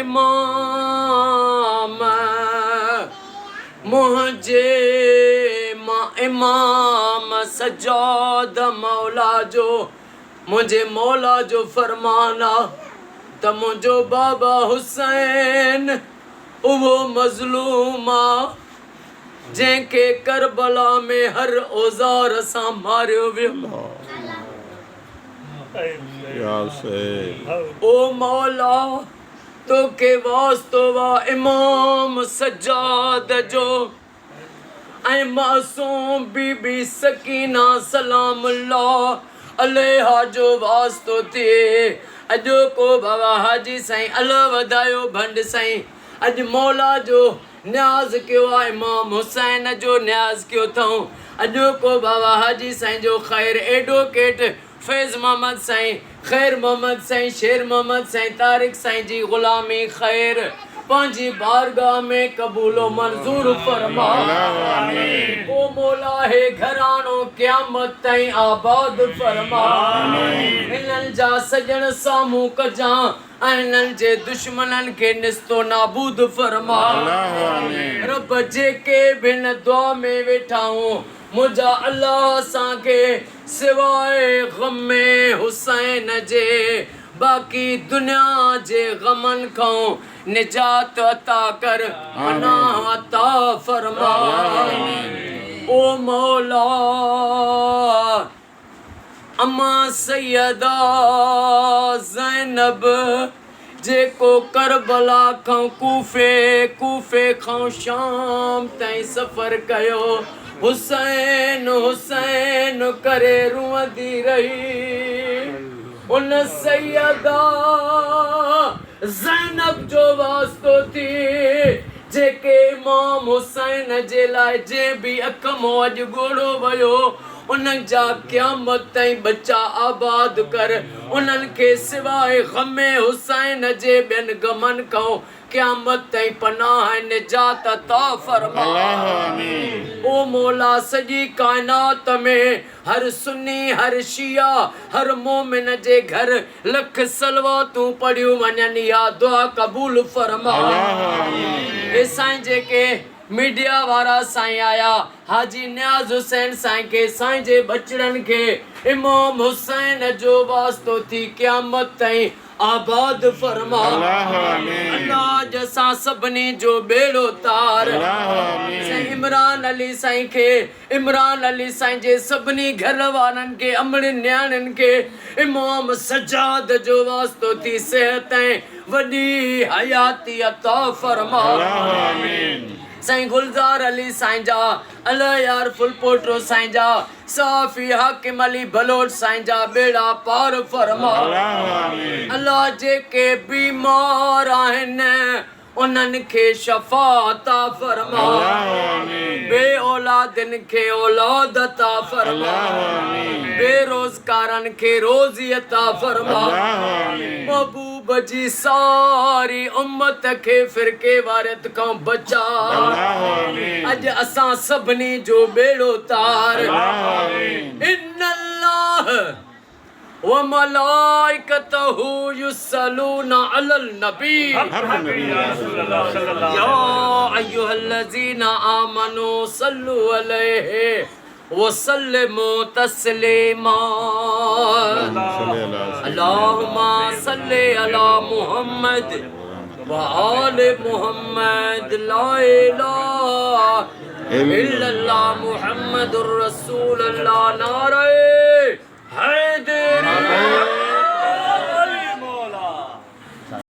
इमाम मुझे मां इमाम सजाद मौला जो मुझे मौला जो फरमाना त मुझो बाबा हुसैन उहो मज़लूमा जंहिंखे करबला में हर औज़ार सां मारियो वियो। ओ मौला तोखे वास्तो वा इमाम सजाद जो ऐं मासूम बीबी सकीना सलामुल्लाह अलैहा जो वास्तो थिए। अॼु को बाबा हाजी साईं अल्लाह वधायो भंड साईं अॼु मौला जो न्याज़ कयो आहे इमाम हुसैन जो न्याज़ कयो अथऊं। अॼु को बाबा हाजी साईं जो ख़ैर एडवोकेट फैज़ मोहम्मद साईं ख़ैर मोहम्मद साईं शेर मोहम्मद साईं तारिक साईं जी ग़ुलामी ख़ैर पंहिंजी बारगाह में क़बूलो मंज़ूर फरमा। ओ मौला हे घरानो क़यामत ताईं आबाद फरमा। हिननि जा सजण साम्हूं कजां ऐं हिननि जे दुश्मननि खे निस्तो नाबूद फरमा। रब जेके बि हिन दुआ में वेठा आहियूं मुंहिंजा अल्लाह असांखे सिवाय ग़मे हुसैन जे बाक़ी दुनिया जे ग़मनि खां निजात अता कर पनाह अता फरमा। ओ मौला अम्मा सैयदा ज़ैनब जेको करबला खां कूफे खां शाम ताईं सफ़र कयो हुसैन हुसैन करे रुअंदी रही। उन सैयदा ज़ैनब जो वास्तो थी जेके इमाम हुसैन जे लाइ जंहिं बि अख मां अॼु ॻोड़ो वियो उन्हनि जा क़यामत ताईं बच्चा आबाद कर। उन्हनि खे सिवाय ग़मे हुसैन जे ॿियनि ग़मनि खां क़यामत ताईं पनाह निजात अता फरमा। ओ मौला सॼी काइनात में हर सुन्नी हर शिया हर मोमिन जे घर लख सलवातूं पढ़ियूं वञनि या दुआ क़बूल फरमा। हे साईं जेके मीडिया वारा साईं आया हाजी न्याज़ हुसैन साईं खे साईं जे बचड़नि खे इमाम हुसैन जो वास्तो थी क़यामत ताईं आबाद फरमा। अल्लाह जसां सभिनी जो बेड़ो तार। साईं इमरान अली साईं खे इमरान अली साईं जे सभिनी घर वारनि खे अमड़ न्याणियुनि खे इमाम सजाद जो वास्तो थी सेहत ऐं वॾी हयाती अता फरमा। साईं गुलज़ार अली साईं जा अल्लाह यार फुलपोटो साईं जा साफ़ी हाकिम अली बलोच साईं जा बेड़ा पार फरमा। अल्लाह जेके बीमार आहिनि उन्हनि खे शफ़ा अता फरमा। बे औलादनि खे औलाद अता फरमा। बेरोज़गारनि खे रोज़ी अता फरमा। महबूब जी सारी उम्मत खे फ़िरके वारियत खां बचा। अॼु असां सभिनी जो बेड़ो तार। इन्नल्लाह व मलाइकतहु युसल्लूना अलल नबी या अय्युहल्लज़ीना आमनू सल्लु अलैहि वसल्लिमू तस्लीमा। अल्लाहुम्मा सल्लि अला मुहम्मद व आले मुहम्मद ला इलाहा इल्लल्लाह मुहम्मदुर रसूलुल्लाह नारे